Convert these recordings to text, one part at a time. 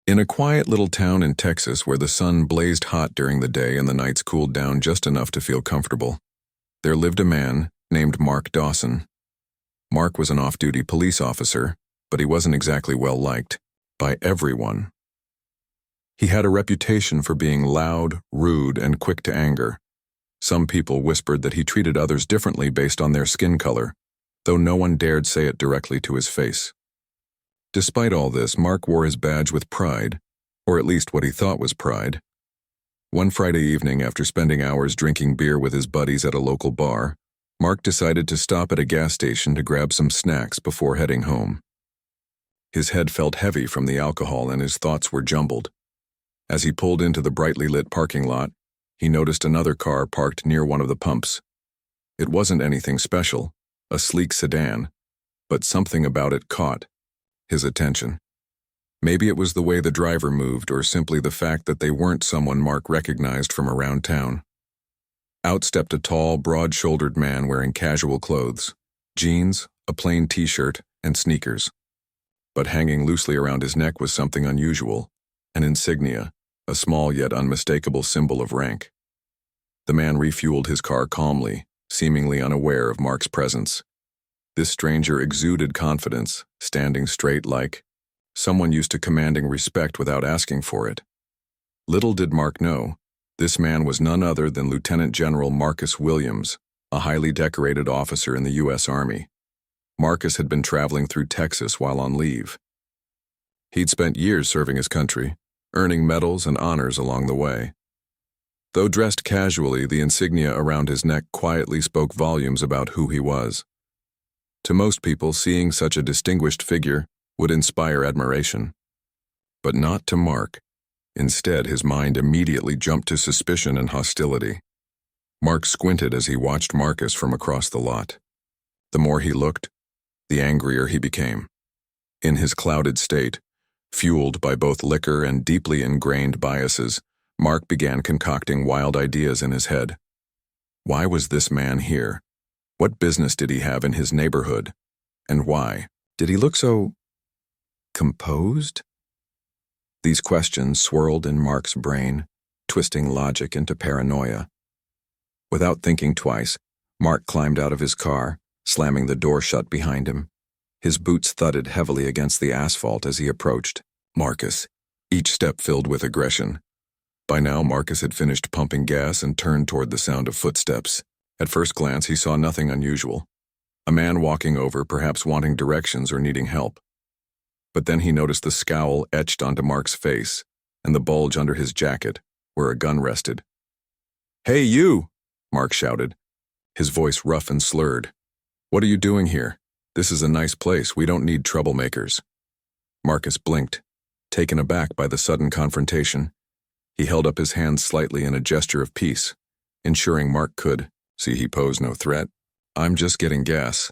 In a quiet little town in Texas where the sun blazed hot during the day and the nights cooled down just enough to feel comfortable, there lived a man named Mark Dawson. Mark was an off-duty police officer, but he wasn't exactly well-liked by everyone. He had a reputation for being loud, rude, and quick to anger. Some people whispered that he treated others differently based on their skin color, though no one dared say it directly to his face. Despite all this, Mark wore his badge with pride, or at least what he thought was pride. One Friday evening, after spending hours drinking beer with his buddies at a local bar, Mark decided to stop at a gas station to grab some snacks before heading home. His head felt heavy from the alcohol and his thoughts were jumbled. As he pulled into the brightly lit parking lot, he noticed another car parked near one of the pumps. It wasn't anything special, a sleek sedan, but something about it caught his attention. Maybe it was the way the driver moved, or simply the fact that they weren't someone Mark recognized from around town. Out stepped a tall, broad-shouldered man wearing casual clothes, jeans, a plain t-shirt, and sneakers. But hanging loosely around his neck was something unusual, an insignia, a small yet unmistakable symbol of rank. The man refueled his car calmly, seemingly unaware of Mark's presence. This stranger exuded confidence, standing straight like someone used to commanding respect without asking for it. Little did Mark know, this man was none other than Lieutenant General Marcus Williams, a highly decorated officer in the U.S. Army. Marcus had been traveling through Texas while on leave. He'd spent years serving his country, earning medals and honors along the way. Though dressed casually, the insignia around his neck quietly spoke volumes about who he was. To most people, seeing such a distinguished figure would inspire admiration. But not to Mark. Instead, his mind immediately jumped to suspicion and hostility. Mark squinted as he watched Marcus from across the lot. The more he looked, the angrier he became. In his clouded state, fueled by both liquor and deeply ingrained biases, Mark began concocting wild ideas in his head. Why was this man here? What business did he have in his neighborhood? And why? Did he look so composed? These questions swirled in Mark's brain, twisting logic into paranoia. Without thinking twice, Mark climbed out of his car, slamming the door shut behind him. His boots thudded heavily against the asphalt as he approached Marcus, each step filled with aggression. By now, Marcus had finished pumping gas and turned toward the sound of footsteps. At first glance, he saw nothing unusual. A man walking over, perhaps wanting directions or needing help. But then he noticed the scowl etched onto Mark's face and the bulge under his jacket, where a gun rested. "Hey, you!" Mark shouted, his voice rough and slurred. "What are you doing here? This is a nice place. We don't need troublemakers." Marcus blinked, taken aback by the sudden confrontation. He held up his hands slightly in a gesture of peace, ensuring Mark could see he posed no threat. "I'm just getting gas,"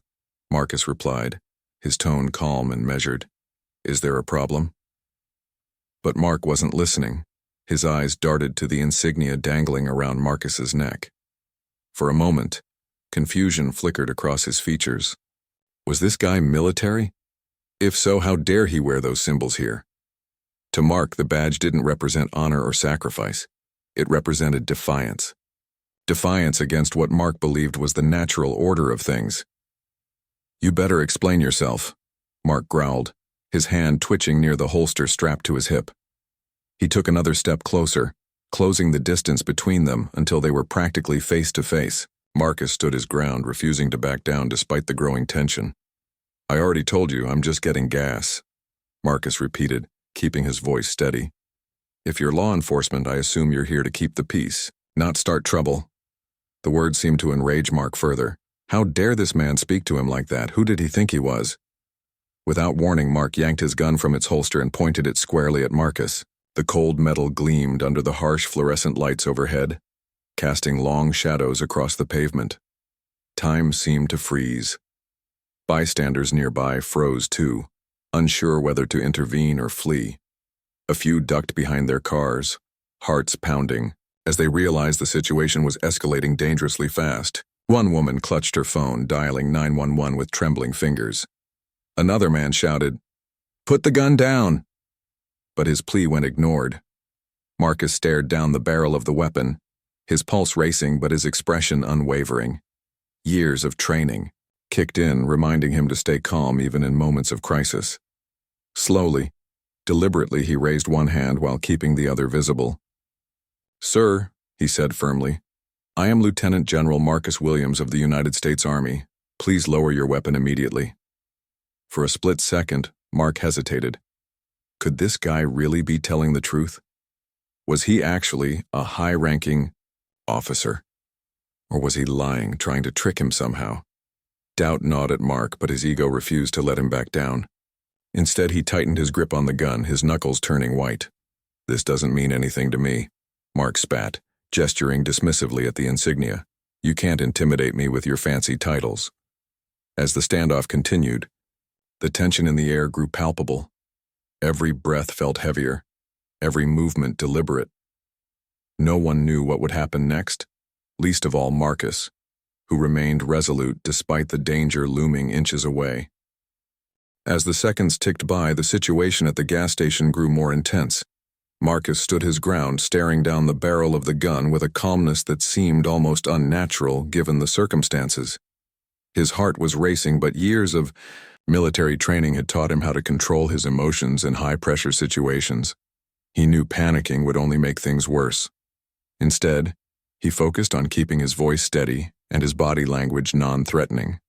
Marcus replied, his tone calm and measured. "Is there a problem?" But Mark wasn't listening. His eyes darted to the insignia dangling around Marcus's neck. For a moment, confusion flickered across his features. Was this guy military? If so, how dare he wear those symbols here? To Mark, the badge didn't represent honor or sacrifice. It represented defiance. Defiance against what Mark believed was the natural order of things. "You better explain yourself," Mark growled, his hand twitching near the holster strapped to his hip. He took another step closer, closing the distance between them until they were practically face to face. Marcus stood his ground, refusing to back down despite the growing tension. "I already told you, I'm just getting gas," Marcus repeated, keeping his voice steady. "If you're law enforcement, I assume you're here to keep the peace, not start trouble." The words seemed to enrage Mark further. How dare this man speak to him like that? Who did he think he was? Without warning, Mark yanked his gun from its holster and pointed it squarely at Marcus. The cold metal gleamed under the harsh fluorescent lights overhead, casting long shadows across the pavement. Time seemed to freeze. Bystanders nearby froze too, unsure whether to intervene or flee. A few ducked behind their cars, hearts pounding, as they realized the situation was escalating dangerously fast. One woman clutched her phone, dialing 911 with trembling fingers. Another man shouted, "Put the gun down!" but his plea went ignored. Marcus stared down the barrel of the weapon, his pulse racing but his expression unwavering. Years of training kicked in, reminding him to stay calm even in moments of crisis. Slowly, deliberately, he raised one hand while keeping the other visible. "Sir," he said firmly, "I am Lieutenant General Marcus Williams of the United States Army. Please lower your weapon immediately." For a split second, Mark hesitated. Could this guy really be telling the truth? Was he actually a high-ranking officer? Or was he lying, trying to trick him somehow? Doubt gnawed at Mark, but his ego refused to let him back down. Instead, he tightened his grip on the gun, his knuckles turning white. "This doesn't mean anything to me," Mark spat, gesturing dismissively at the insignia. "You can't intimidate me with your fancy titles." As the standoff continued, the tension in the air grew palpable. Every breath felt heavier, every movement deliberate. No one knew what would happen next, least of all Marcus, who remained resolute despite the danger looming inches away. As the seconds ticked by, the situation at the gas station grew more intense. Marcus stood his ground, staring down the barrel of the gun with a calmness that seemed almost unnatural given the circumstances. His heart was racing, but years of military training had taught him how to control his emotions in high-pressure situations. He knew panicking would only make things worse. Instead, he focused on keeping his voice steady and his body language non-threatening.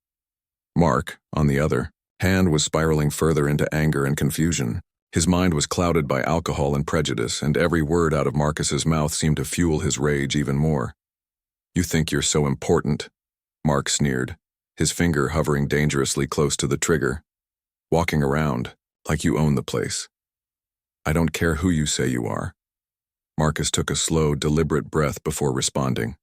Mark, on the other hand, was spiraling further into anger and confusion. His mind was clouded by alcohol and prejudice, and every word out of Marcus's mouth seemed to fuel his rage even more. "You think you're so important," Mark sneered, his finger hovering dangerously close to the trigger. "Walking around like you own the place. I don't care who you say you are." Marcus took a slow, deliberate breath before responding.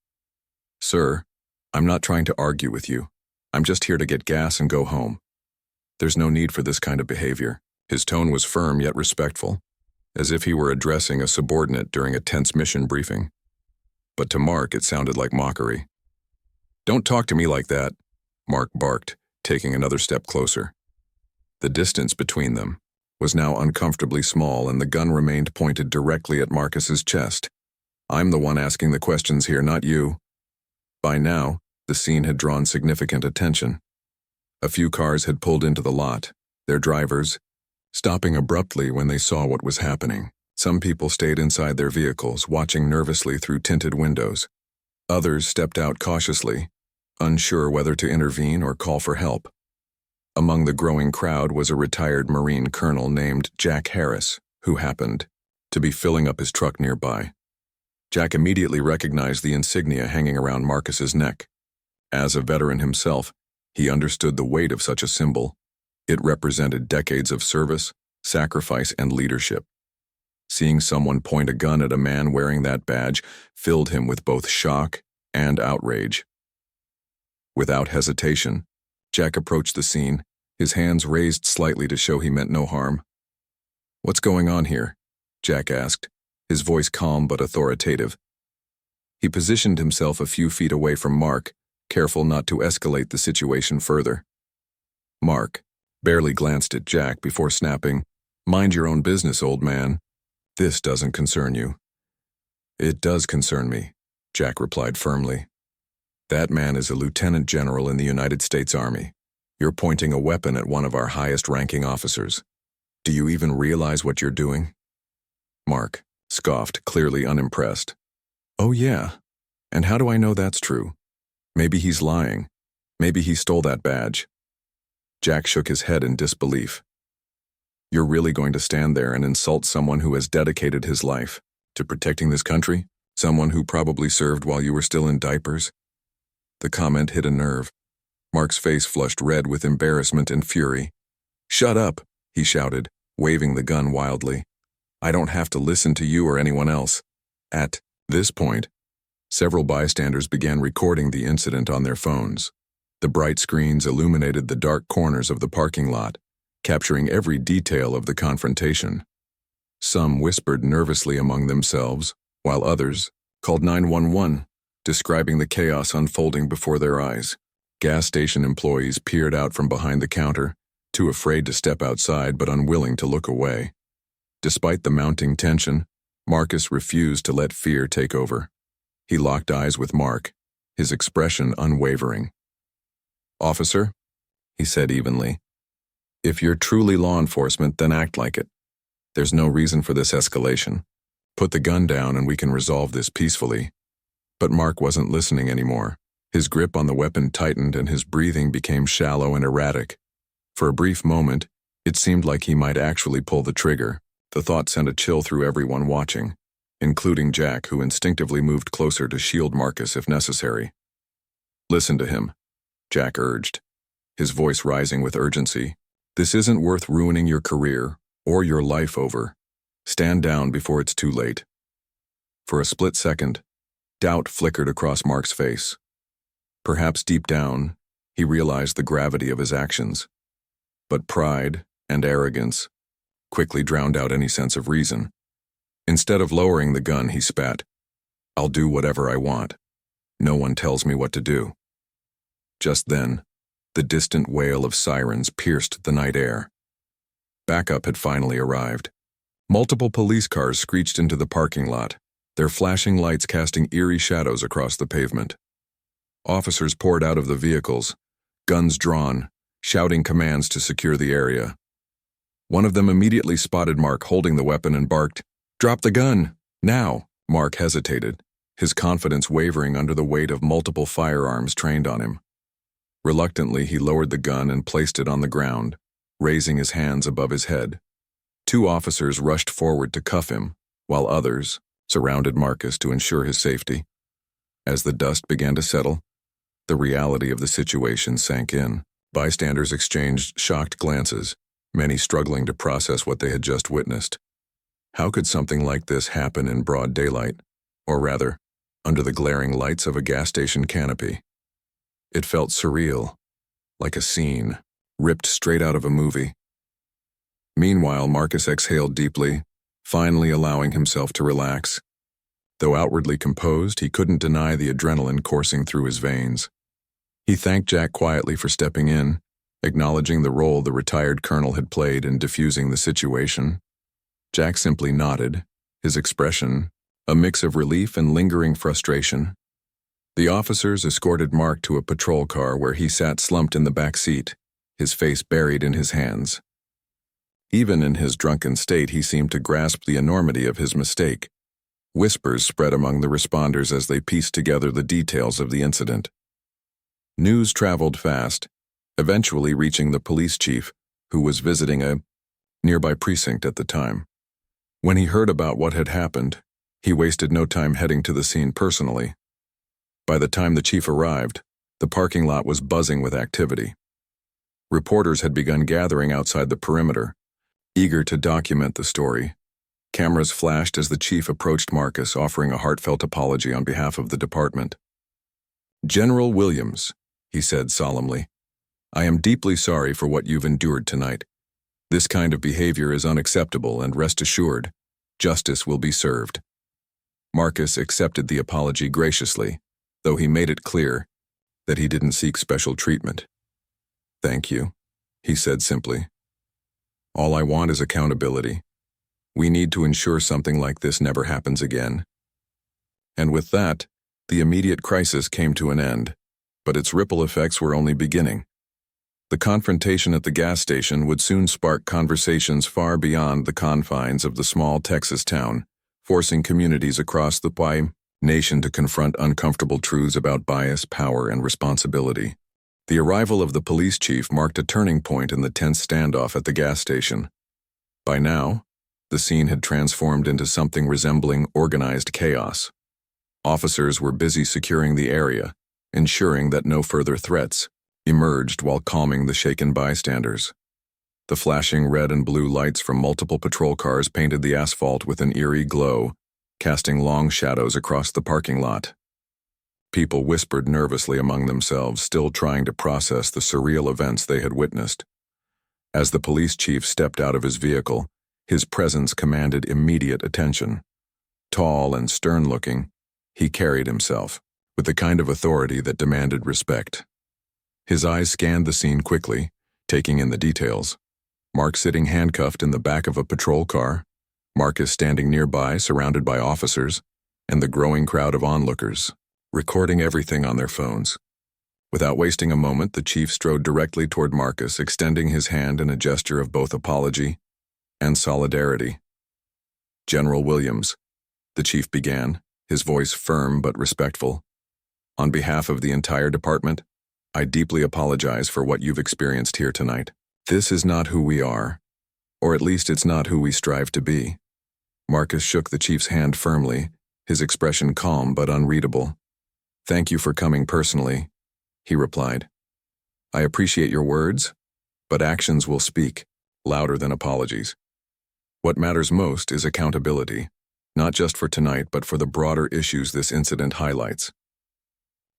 "Sir, I'm not trying to argue with you. I'm just here to get gas and go home. There's no need for this kind of behavior." His tone was firm yet respectful, as if he were addressing a subordinate during a tense mission briefing. But to Mark, it sounded like mockery. "Don't talk to me like that," Mark barked, taking another step closer. The distance between them was now uncomfortably small, and the gun remained pointed directly at Marcus's chest. "I'm the one asking the questions here, not you." By now, the scene had drawn significant attention. A few cars had pulled into the lot, their drivers stopping abruptly when they saw what was happening. Some people stayed inside their vehicles, watching nervously through tinted windows. Others stepped out cautiously, unsure whether to intervene or call for help. Among the growing crowd was a retired Marine colonel named Jack Harris, who happened to be filling up his truck nearby. Jack immediately recognized the insignia hanging around Marcus's neck. As a veteran himself, he understood the weight of such a symbol. It represented decades of service, sacrifice, and leadership. Seeing someone point a gun at a man wearing that badge filled him with both shock and outrage. Without hesitation, Jack approached the scene, his hands raised slightly to show he meant no harm. "What's going on here?" Jack asked, his voice calm but authoritative. He positioned himself a few feet away from Mark, careful not to escalate the situation further. Mark barely glanced at Jack before snapping, "Mind your own business, old man. This doesn't concern you." "It does concern me," Jack replied firmly. "That man is a lieutenant general in the United States Army. You're pointing a weapon at one of our highest-ranking officers. Do you even realize what you're doing?" Mark scoffed, clearly unimpressed. "Oh yeah, and how do I know that's true? Maybe he's lying. Maybe he stole that badge." Jack shook his head in disbelief. "You're really going to stand there and insult someone who has dedicated his life to protecting this country? Someone who probably served while you were still in diapers?" The comment hit a nerve. Mark's face flushed red with embarrassment and fury. "Shut up," he shouted, waving the gun wildly. "I don't have to listen to you or anyone else." At this point, several bystanders began recording the incident on their phones. The bright screens illuminated the dark corners of the parking lot, capturing every detail of the confrontation. Some whispered nervously among themselves, while others called 911, describing the chaos unfolding before their eyes. Gas station employees peered out from behind the counter, too afraid to step outside but unwilling to look away. Despite the mounting tension, Marcus refused to let fear take over. He locked eyes with Mark, his expression unwavering. "Officer," he said evenly, "if you're truly law enforcement, then act like it. There's no reason for this escalation. Put the gun down and we can resolve this peacefully." But Mark wasn't listening anymore. His grip on the weapon tightened and his breathing became shallow and erratic. For a brief moment, it seemed like he might actually pull the trigger. The thought sent a chill through everyone watching, including Jack, who instinctively moved closer to shield Marcus if necessary. "Listen to him," Jack urged, his voice rising with urgency. "This isn't worth ruining your career or your life over. Stand down before it's too late." For a split second, doubt flickered across Mark's face. Perhaps deep down, he realized the gravity of his actions. But pride and arrogance quickly drowned out any sense of reason. Instead of lowering the gun, he spat, "I'll do whatever I want. No one tells me what to do." Just then, the distant wail of sirens pierced the night air. Backup had finally arrived. Multiple police cars screeched into the parking lot, their flashing lights casting eerie shadows across the pavement. Officers poured out of the vehicles, guns drawn, shouting commands to secure the area. One of them immediately spotted Mark holding the weapon and barked, "Drop the gun, now!" Mark hesitated, his confidence wavering under the weight of multiple firearms trained on him. Reluctantly, he lowered the gun and placed it on the ground, raising his hands above his head. Two officers rushed forward to cuff him, while others surrounded Marcus to ensure his safety. As the dust began to settle, the reality of the situation sank in. Bystanders exchanged shocked glances, many struggling to process what they had just witnessed. How could something like this happen in broad daylight, or rather, under the glaring lights of a gas station canopy? It felt surreal, like a scene, ripped straight out of a movie. Meanwhile, Marcus exhaled deeply, finally allowing himself to relax. Though outwardly composed, he couldn't deny the adrenaline coursing through his veins. He thanked Jack quietly for stepping in, acknowledging the role the retired colonel had played in diffusing the situation. Jack simply nodded, his expression a mix of relief and lingering frustration. The officers escorted Mark to a patrol car where he sat slumped in the back seat, his face buried in his hands. Even in his drunken state, he seemed to grasp the enormity of his mistake. Whispers spread among the responders as they pieced together the details of the incident. News traveled fast, eventually reaching the police chief, who was visiting a nearby precinct at the time. When he heard about what had happened, he wasted no time heading to the scene personally. By the time the chief arrived, the parking lot was buzzing with activity. Reporters had begun gathering outside the perimeter, eager to document the story. Cameras flashed as the chief approached Marcus, offering a heartfelt apology on behalf of the department. "General Williams," he said solemnly, "I am deeply sorry for what you've endured tonight. This kind of behavior is unacceptable, and rest assured, justice will be served." Marcus accepted the apology graciously, though he made it clear that he didn't seek special treatment. "Thank you," he said simply. "All I want is accountability. We need to ensure something like this never happens again." And with that, the immediate crisis came to an end, but its ripple effects were only beginning. The confrontation at the gas station would soon spark conversations far beyond the confines of the small Texas town, forcing communities across the nation to confront uncomfortable truths about bias, power, and responsibility. The arrival of the police chief marked a turning point in the tense standoff at the gas station. By now, the scene had transformed into something resembling organized chaos. Officers were busy securing the area, ensuring that no further threats emerged while calming the shaken bystanders. The flashing red and blue lights from multiple patrol cars painted the asphalt with an eerie glow, casting long shadows across the parking lot. People whispered nervously among themselves, still trying to process the surreal events they had witnessed. As the police chief stepped out of his vehicle, his presence commanded immediate attention. Tall and stern-looking, he carried himself with the kind of authority that demanded respect. His eyes scanned the scene quickly, taking in the details. Mark sitting handcuffed in the back of a patrol car, Marcus standing nearby, surrounded by officers, and the growing crowd of onlookers, recording everything on their phones. Without wasting a moment, the chief strode directly toward Marcus, extending his hand in a gesture of both apology and solidarity. "General Williams," the chief began, his voice firm but respectful. "On behalf of the entire department, I deeply apologize for what you've experienced here tonight. This is not who we are, or at least it's not who we strive to be." Marcus shook the chief's hand firmly, his expression calm but unreadable. "Thank you for coming personally," he replied. "I appreciate your words, but actions will speak, louder than apologies. What matters most is accountability, not just for tonight but for the broader issues this incident highlights."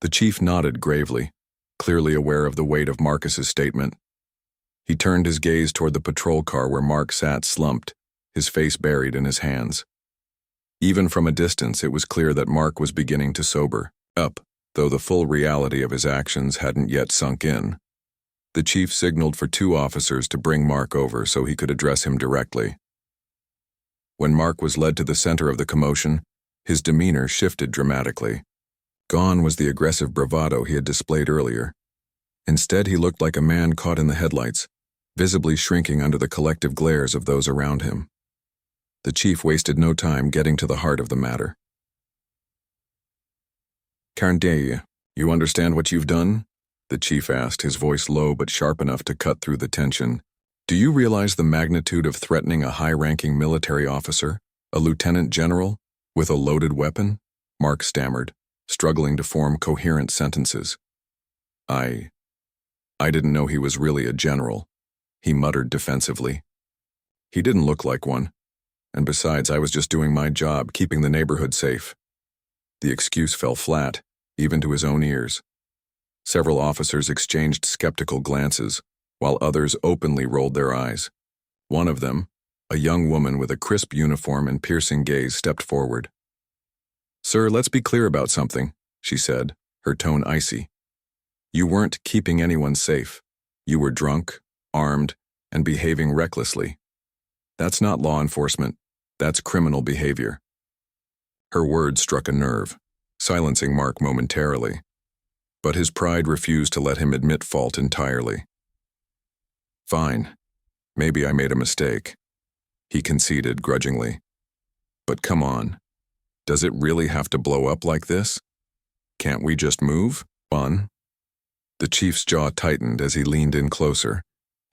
The chief nodded gravely, clearly aware of the weight of Marcus's statement. He turned his gaze toward the patrol car where Mark sat slumped, his face buried in his hands. Even from a distance, it was clear that Mark was beginning to sober up, though the full reality of his actions hadn't yet sunk in. The chief signaled for 2 officers to bring Mark over so he could address him directly. When Mark was led to the center of the commotion, his demeanor shifted dramatically. Gone was the aggressive bravado he had displayed earlier. Instead, he looked like a man caught in the headlights, visibly shrinking under the collective glares of those around him. The chief wasted no time getting to the heart of the matter. "Carndale, you understand what you've done?" the chief asked, his voice low but sharp enough to cut through the tension. "Do you realize the magnitude of threatening a high-ranking military officer, a lieutenant general, with a loaded weapon?" Mark stammered, struggling to form coherent sentences. I didn't know he was really a general," he muttered defensively. "He didn't look like one. And besides, I was just doing my job, keeping the neighborhood safe." The excuse fell flat, even to his own ears. Several officers exchanged skeptical glances, while others openly rolled their eyes. One of them, a young woman with a crisp uniform and piercing gaze, stepped forward. "Sir, let's be clear about something," she said, her tone icy. "You weren't keeping anyone safe. You were drunk, armed, and behaving recklessly. That's not law enforcement. That's criminal behavior." Her words struck a nerve, silencing Mark momentarily. But his pride refused to let him admit fault entirely. "Fine. Maybe I made a mistake," he conceded grudgingly. "But come on. Does it really have to blow up like this? Can't we just move on?" The chief's jaw tightened as he leaned in closer,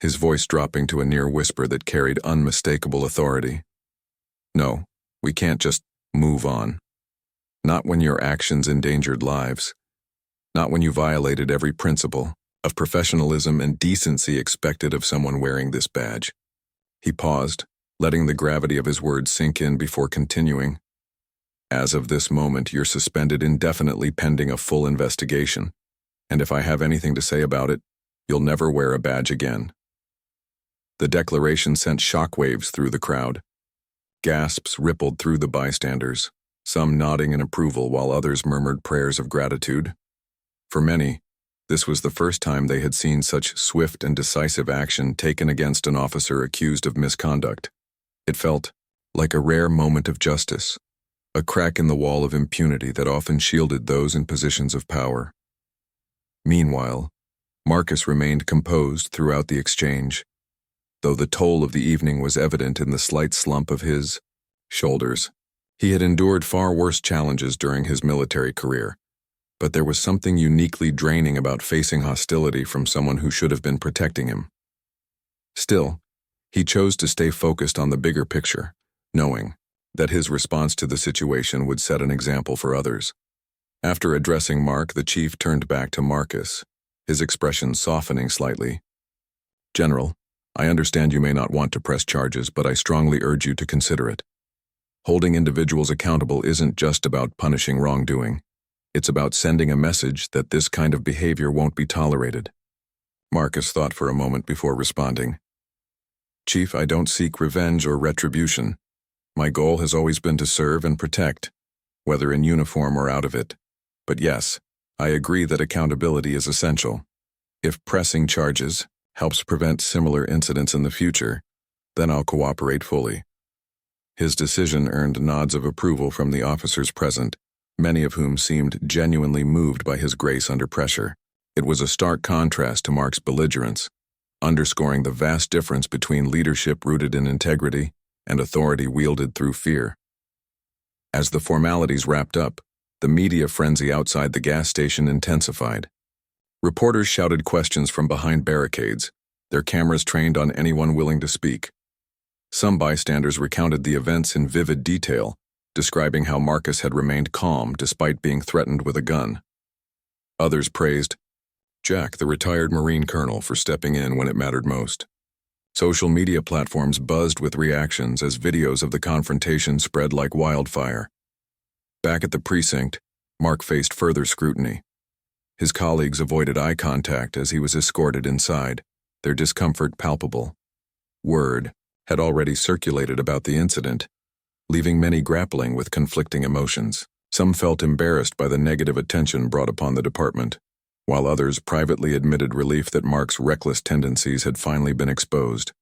his voice dropping to a near whisper that carried unmistakable authority. "No, we can't just move on. Not when your actions endangered lives. Not when you violated every principle of professionalism and decency expected of someone wearing this badge." He paused, letting the gravity of his words sink in before continuing. "As of this moment, you're suspended indefinitely pending a full investigation. And if I have anything to say about it, you'll never wear a badge again." The declaration sent shockwaves through the crowd. Gasps rippled through the bystanders, some nodding in approval while others murmured prayers of gratitude. For many, this was the first time they had seen such swift and decisive action taken against an officer accused of misconduct. It felt like a rare moment of justice, a crack in the wall of impunity that often shielded those in positions of power. Meanwhile, Marcus remained composed throughout the exchange, though the toll of the evening was evident in the slight slump of his shoulders. He had endured far worse challenges during his military career, but there was something uniquely draining about facing hostility from someone who should have been protecting him. Still, he chose to stay focused on the bigger picture, knowing that his response to the situation would set an example for others. After addressing Mark, the chief turned back to Marcus, his expression softening slightly. "General, I understand you may not want to press charges, but I strongly urge you to consider it. Holding individuals accountable isn't just about punishing wrongdoing. It's about sending a message that this kind of behavior won't be tolerated." Marcus thought for a moment before responding. "Chief, I don't seek revenge or retribution. My goal has always been to serve and protect, whether in uniform or out of it. But yes, I agree that accountability is essential. If pressing charges helps prevent similar incidents in the future, then I'll cooperate fully." His decision earned nods of approval from the officers present, many of whom seemed genuinely moved by his grace under pressure. It was a stark contrast to Mark's belligerence, underscoring the vast difference between leadership rooted in integrity and authority wielded through fear. As the formalities wrapped up, the media frenzy outside the gas station intensified. Reporters shouted questions from behind barricades, their cameras trained on anyone willing to speak. Some bystanders recounted the events in vivid detail, describing how Marcus had remained calm despite being threatened with a gun. Others praised Jack, the retired Marine colonel, for stepping in when it mattered most. Social media platforms buzzed with reactions as videos of the confrontation spread like wildfire. Back at the precinct, Mark faced further scrutiny. His colleagues avoided eye contact as he was escorted inside, their discomfort palpable. Word had already circulated about the incident, leaving many grappling with conflicting emotions. Some felt embarrassed by the negative attention brought upon the department, while others privately admitted relief that Mark's reckless tendencies had finally been exposed.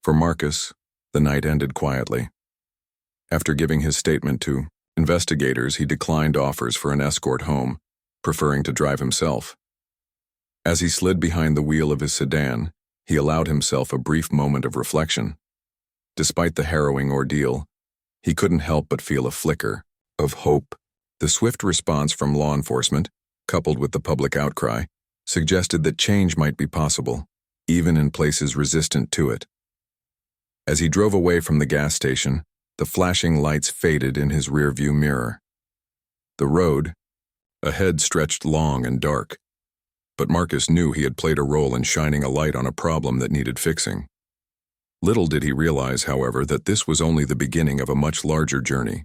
For Marcus, the night ended quietly. After giving his statement to investigators, he declined offers for an escort home, preferring to drive himself. As he slid behind the wheel of his sedan, he allowed himself a brief moment of reflection. Despite the harrowing ordeal, he couldn't help but feel a flicker of hope. The swift response from law enforcement, coupled with the public outcry, suggested that change might be possible, even in places resistant to it. As he drove away from the gas station, the flashing lights faded in his rearview mirror. The road ahead stretched long and dark, but Marcus knew he had played a role in shining a light on a problem that needed fixing. Little did he realize, however, that this was only the beginning of a much larger journey,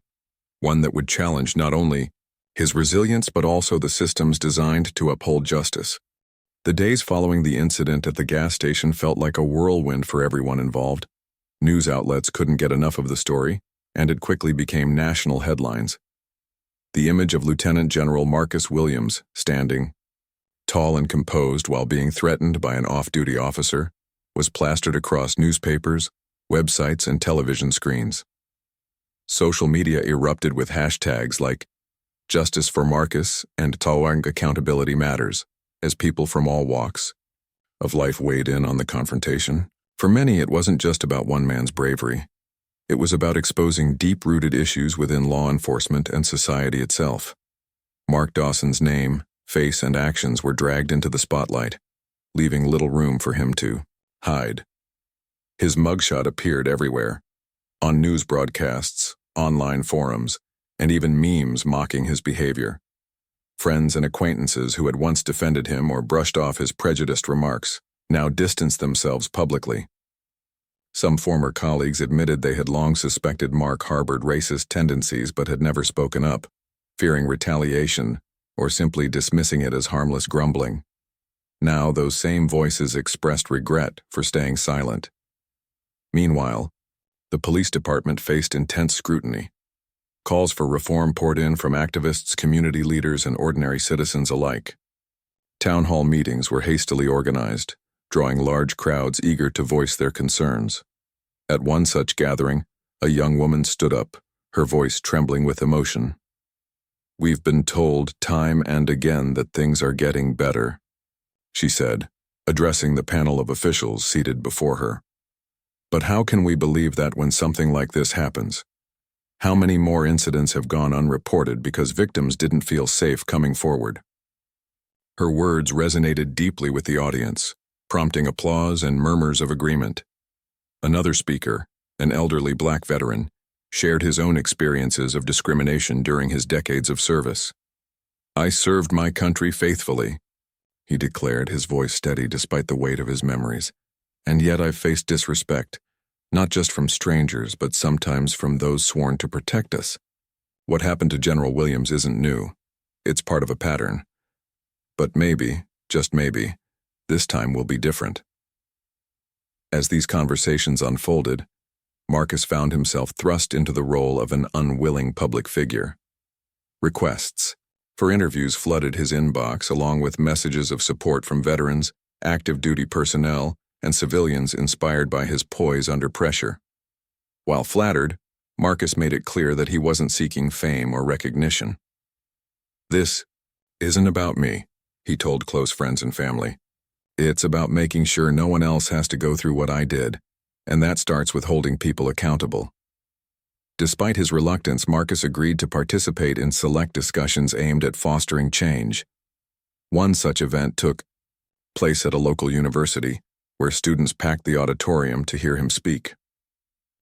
one that would challenge not only his resilience but also the systems designed to uphold justice. The days following the incident at the gas station felt like a whirlwind for everyone involved. News outlets couldn't get enough of the story, and it quickly became national headlines. The image of Lieutenant General Marcus Williams, standing, tall and composed while being threatened by an off-duty officer, was plastered across newspapers, websites, and television screens. Social media erupted with hashtags like Justice for Marcus and Tawang Accountability Matters, as people from all walks of life weighed in on the confrontation. For many, it wasn't just about one man's bravery. It was about exposing deep-rooted issues within law enforcement and society itself. Mark Dawson's name, face, and actions were dragged into the spotlight, leaving little room for him to hide. His mugshot appeared everywhere, on news broadcasts, online forums, and even memes mocking his behavior. Friends and acquaintances who had once defended him or brushed off his prejudiced remarks now distanced themselves publicly. Some former colleagues admitted they had long suspected Mark harbored racist tendencies but had never spoken up, fearing retaliation or simply dismissing it as harmless grumbling. Now those same voices expressed regret for staying silent. Meanwhile, the police department faced intense scrutiny. Calls for reform poured in from activists, community leaders, and ordinary citizens alike. Town hall meetings were hastily organized, drawing large crowds eager to voice their concerns. At one such gathering, a young woman stood up, her voice trembling with emotion. "We've been told time and again that things are getting better," she said, addressing the panel of officials seated before her. "But how can we believe that when something like this happens? How many more incidents have gone unreported because victims didn't feel safe coming forward?" Her words resonated deeply with the audience, prompting applause and murmurs of agreement. Another speaker, an elderly black veteran, shared his own experiences of discrimination during his decades of service. "I served my country faithfully," he declared, his voice steady despite the weight of his memories. "And yet I've faced disrespect, not just from strangers, but sometimes from those sworn to protect us. What happened to General Williams isn't new. It's part of a pattern. But maybe, just maybe, this time will be different." As these conversations unfolded, Marcus found himself thrust into the role of an unwilling public figure. Requests for interviews flooded his inbox, along with messages of support from veterans, active duty personnel, and civilians inspired by his poise under pressure. While flattered, Marcus made it clear that he wasn't seeking fame or recognition. "This isn't about me," he told close friends and family. "It's about making sure no one else has to go through what I did, and that starts with holding people accountable." Despite his reluctance, Marcus agreed to participate in select discussions aimed at fostering change. One such event took place at a local university, where students packed the auditorium to hear him speak.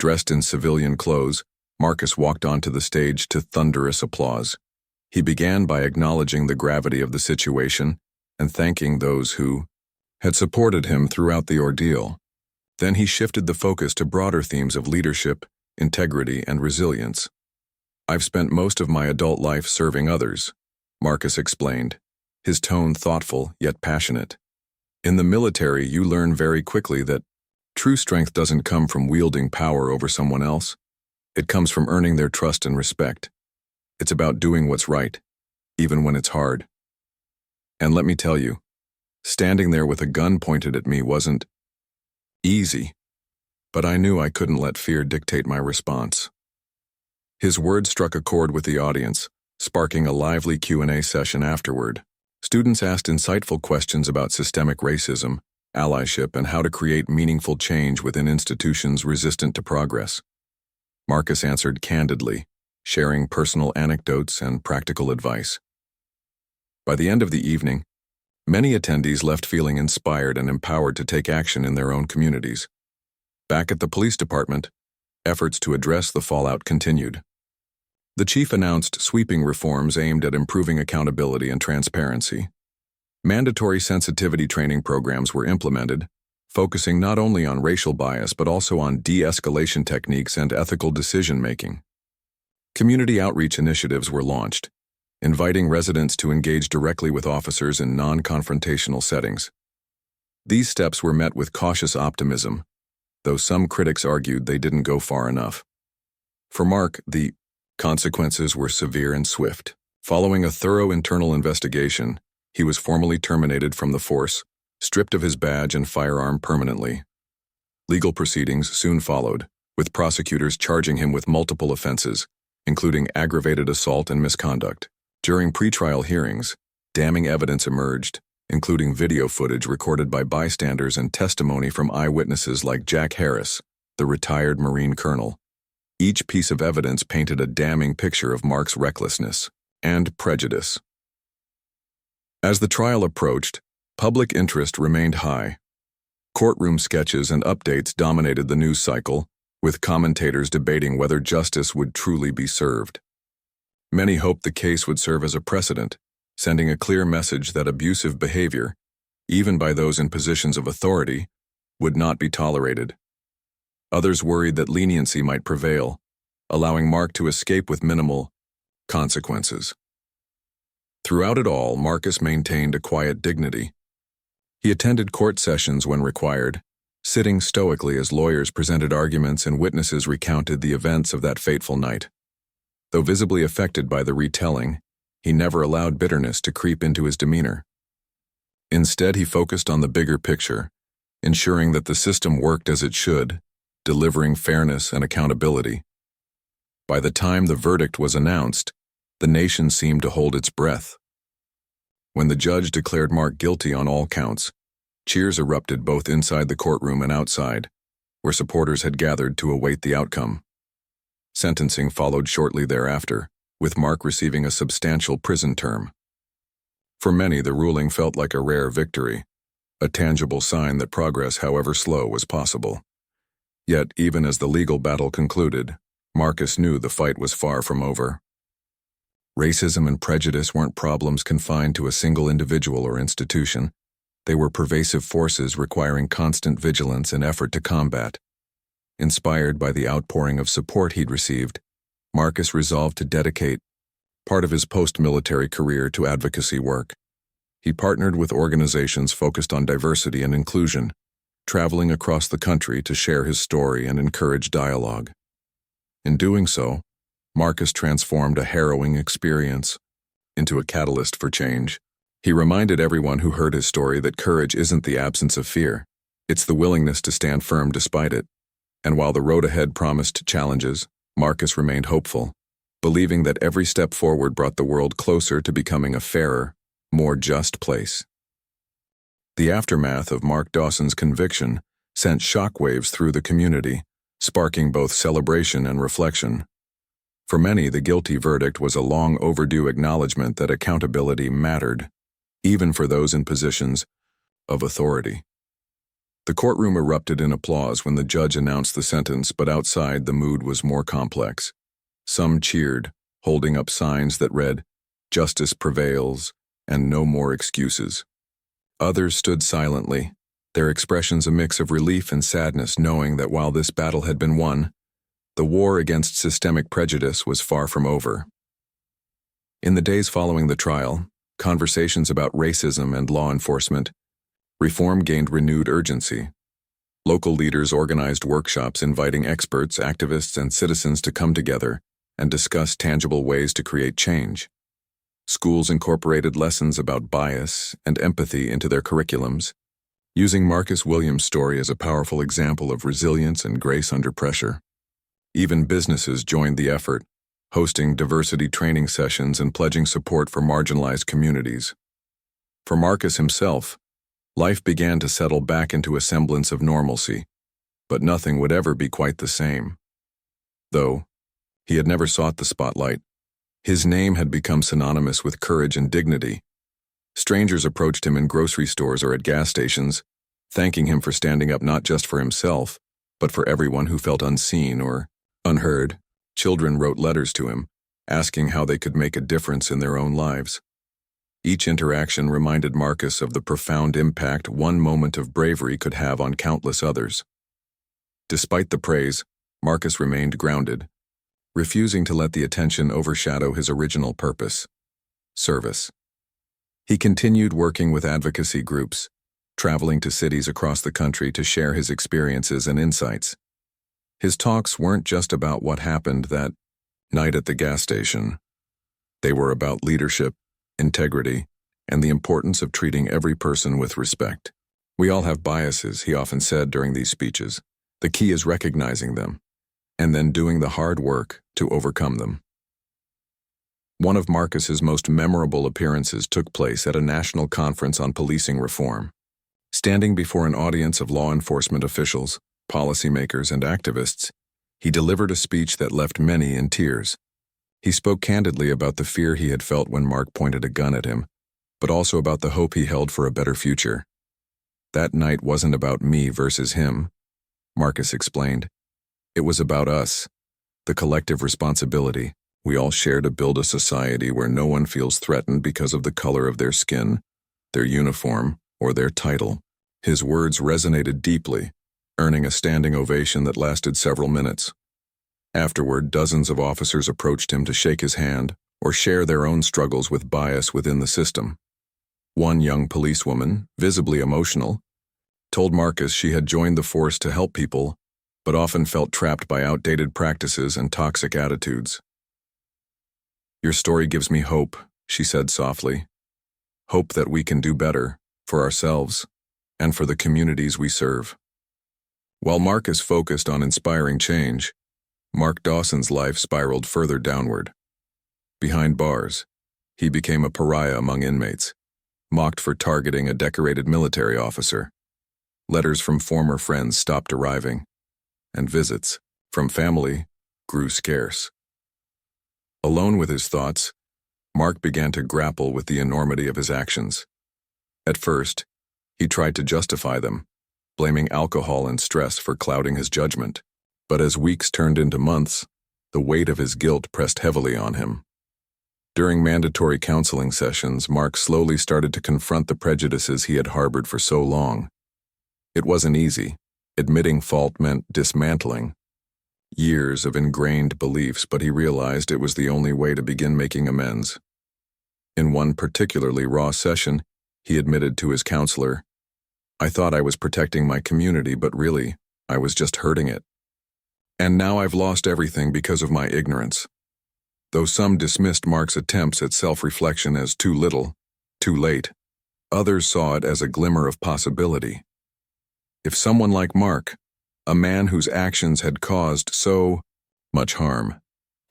Dressed in civilian clothes, Marcus walked onto the stage to thunderous applause. He began by acknowledging the gravity of the situation and thanking those who had supported him throughout the ordeal. Then he shifted the focus to broader themes of leadership, integrity, and resilience. "I've spent most of my adult life serving others," Marcus explained, his tone thoughtful yet passionate. "In the military, you learn very quickly that true strength doesn't come from wielding power over someone else. It comes from earning their trust and respect. It's about doing what's right, even when it's hard. And let me tell you, standing there with a gun pointed at me wasn't easy, but I knew I couldn't let fear dictate my response." His words struck a chord with the audience, sparking a lively Q&A session afterward. Students asked insightful questions about systemic racism, allyship, and how to create meaningful change within institutions resistant to progress. Marcus answered candidly, sharing personal anecdotes and practical advice. By the end of the evening, many attendees left feeling inspired and empowered to take action in their own communities. Back at the police department, efforts to address the fallout continued. The chief announced sweeping reforms aimed at improving accountability and transparency. Mandatory sensitivity training programs were implemented, focusing not only on racial bias but also on de-escalation techniques and ethical decision-making. Community outreach initiatives were launched, inviting residents to engage directly with officers in non-confrontational settings. These steps were met with cautious optimism, though some critics argued they didn't go far enough. For Mark, the consequences were severe and swift. Following a thorough internal investigation, he was formally terminated from the force, stripped of his badge and firearm permanently. Legal proceedings soon followed, with prosecutors charging him with multiple offenses, including aggravated assault and misconduct. During pretrial hearings, damning evidence emerged, including video footage recorded by bystanders and testimony from eyewitnesses like Jack Harris, the retired Marine colonel. Each piece of evidence painted a damning picture of Mark's recklessness and prejudice. As the trial approached, public interest remained high. Courtroom sketches and updates dominated the news cycle, with commentators debating whether justice would truly be served. Many hoped the case would serve as a precedent, sending a clear message that abusive behavior, even by those in positions of authority, would not be tolerated. Others worried that leniency might prevail, allowing Mark to escape with minimal consequences. Throughout it all, Marcus maintained a quiet dignity. He attended court sessions when required, sitting stoically as lawyers presented arguments and witnesses recounted the events of that fateful night. Though visibly affected by the retelling, he never allowed bitterness to creep into his demeanor. Instead, he focused on the bigger picture, ensuring that the system worked as it should, delivering fairness and accountability. By the time the verdict was announced, the nation seemed to hold its breath. When the judge declared Mark guilty on all counts, cheers erupted both inside the courtroom and outside, where supporters had gathered to await the outcome. Sentencing followed shortly thereafter, with Mark receiving a substantial prison term. For many, the ruling felt like a rare victory, a tangible sign that progress, however slow, was possible. Yet, even as the legal battle concluded, Marcus knew the fight was far from over. Racism and prejudice weren't problems confined to a single individual or institution. They were pervasive forces requiring constant vigilance and effort to combat. Inspired by the outpouring of support he'd received, Marcus resolved to dedicate part of his post-military career to advocacy work. He partnered with organizations focused on diversity and inclusion, traveling across the country to share his story and encourage dialogue. In doing so, Marcus transformed a harrowing experience into a catalyst for change. He reminded everyone who heard his story that courage isn't the absence of fear, it's the willingness to stand firm despite it. And while the road ahead promised challenges, Marcus remained hopeful, believing that every step forward brought the world closer to becoming a fairer, more just place. The aftermath of Mark Dawson's conviction sent shockwaves through the community, sparking both celebration and reflection. For many, the guilty verdict was a long overdue acknowledgement that accountability mattered, even for those in positions of authority. The courtroom erupted in applause when the judge announced the sentence, but outside the mood was more complex. Some cheered, holding up signs that read, "Justice prevails," and "No more excuses." Others stood silently, their expressions a mix of relief and sadness, knowing that while this battle had been won, the war against systemic prejudice was far from over. In the days following the trial, conversations about racism and law enforcement reform gained renewed urgency. Local leaders organized workshops inviting experts, activists, and citizens to come together and discuss tangible ways to create change. Schools incorporated lessons about bias and empathy into their curriculums, using Marcus Williams' story as a powerful example of resilience and grace under pressure. Even businesses joined the effort, hosting diversity training sessions and pledging support for marginalized communities. For Marcus himself, life began to settle back into a semblance of normalcy, but nothing would ever be quite the same. Though he had never sought the spotlight, his name had become synonymous with courage and dignity. Strangers approached him in grocery stores or at gas stations, thanking him for standing up not just for himself, but for everyone who felt unseen or unheard. Children wrote letters to him, asking how they could make a difference in their own lives. Each interaction reminded Marcus of the profound impact one moment of bravery could have on countless others. Despite the praise, Marcus remained grounded, refusing to let the attention overshadow his original purpose: service. He continued working with advocacy groups, traveling to cities across the country to share his experiences and insights. His talks weren't just about what happened that night at the gas station. They were about leadership, integrity, and the importance of treating every person with respect. "We all have biases," he often said during these speeches. "The key is recognizing them, and then doing the hard work to overcome them." One of Marcus's most memorable appearances took place at a national conference on policing reform. Standing before an audience of law enforcement officials, policymakers, and activists, he delivered a speech that left many in tears. He spoke candidly about the fear he had felt when Mark pointed a gun at him, but also about the hope he held for a better future. "That night wasn't about me versus him," Marcus explained. "It was about us, the collective responsibility we all share to build a society where no one feels threatened because of the color of their skin, their uniform, or their title." His words resonated deeply, earning a standing ovation that lasted several minutes. Afterward, dozens of officers approached him to shake his hand or share their own struggles with bias within the system. One young policewoman, visibly emotional, told Marcus she had joined the force to help people, but often felt trapped by outdated practices and toxic attitudes. "Your story gives me hope," she said softly. "Hope that we can do better, for ourselves, and for the communities we serve." While Marcus focused on inspiring change, Mark Dawson's life spiraled further downward. Behind bars, he became a pariah among inmates, mocked for targeting a decorated military officer. Letters from former friends stopped arriving, and visits from family grew scarce. Alone with his thoughts, Mark began to grapple with the enormity of his actions. At first, he tried to justify them, blaming alcohol and stress for clouding his judgment. But as weeks turned into months, the weight of his guilt pressed heavily on him. During mandatory counseling sessions, Mark slowly started to confront the prejudices he had harbored for so long. It wasn't easy. Admitting fault meant dismantling years of ingrained beliefs, but he realized it was the only way to begin making amends. In one particularly raw session, he admitted to his counselor, "I thought I was protecting my community, but really, I was just hurting it. And now I've lost everything because of my ignorance." Though some dismissed Mark's attempts at self-reflection as too little, too late, others saw it as a glimmer of possibility. If someone like Mark, A man whose actions had caused so much harm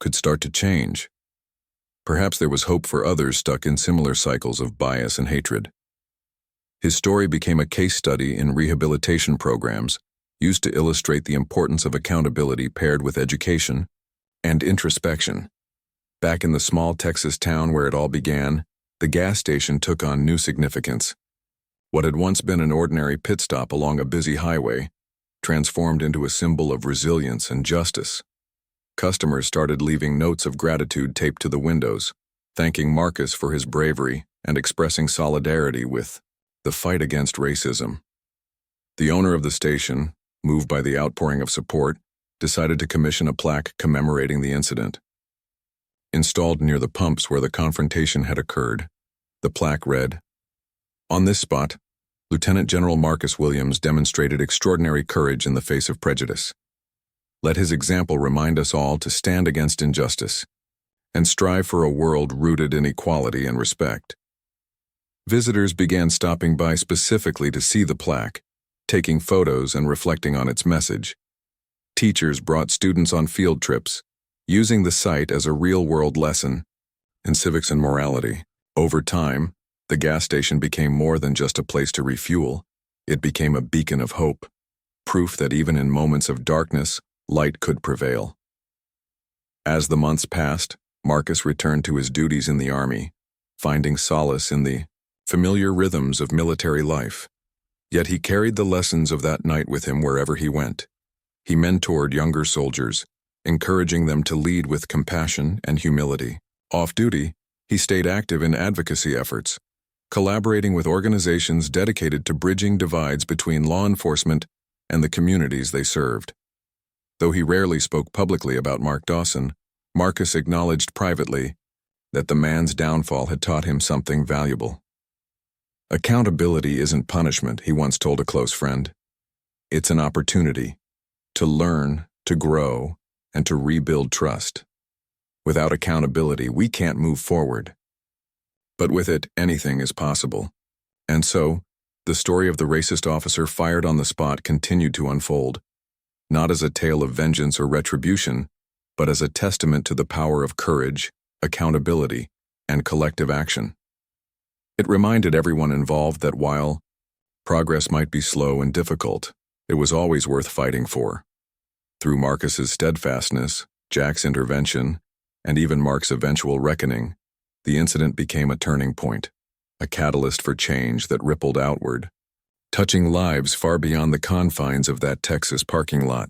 could start to change. Perhaps there was hope for others stuck in similar cycles of bias and hatred. His story became a case study in rehabilitation programs used to illustrate the importance of accountability paired with education and introspection. Back in the small Texas town where it all began, the gas station took on new significance. What had once been an ordinary pit stop along a busy highway transformed into a symbol of resilience and justice. Customers started leaving notes of gratitude taped to the windows, thanking Marcus for his bravery and expressing solidarity with the fight against racism. The owner of the station, moved by the outpouring of support, decided to commission a plaque commemorating the incident. Installed near the pumps where the confrontation had occurred, the plaque read, "On this spot, Lieutenant General Marcus Williams demonstrated extraordinary courage in the face of prejudice. Let his example remind us all to stand against injustice and strive for a world rooted in equality and respect." Visitors began stopping by specifically to see the plaque, taking photos and reflecting on its message. Teachers brought students on field trips, using the site as a real-world lesson in civics and morality. Over time, the gas station became more than just a place to refuel. It became a beacon of hope, proof that even in moments of darkness, light could prevail. As the months passed, Marcus returned to his duties in the Army, finding solace in the familiar rhythms of military life. Yet he carried the lessons of that night with him wherever he went. He mentored younger soldiers, encouraging them to lead with compassion and humility. Off-duty, he stayed active in advocacy efforts, collaborating with organizations dedicated to bridging divides between law enforcement and the communities they served. Though he rarely spoke publicly about Mark Dawson, Marcus acknowledged privately that the man's downfall had taught him something valuable. "Accountability isn't punishment," he once told a close friend. "It's an opportunity to learn, to grow, and to rebuild trust. Without accountability, we can't move forward. But with it, anything is possible." And so, the story of the racist officer fired on the spot continued to unfold, not as a tale of vengeance or retribution, but as a testament to the power of courage, accountability, and collective action. It reminded everyone involved that while progress might be slow and difficult, it was always worth fighting for. Through Marcus's steadfastness, Jack's intervention, and even Mark's eventual reckoning, the incident became a turning point, a catalyst for change that rippled outward, touching lives far beyond the confines of that Texas parking lot.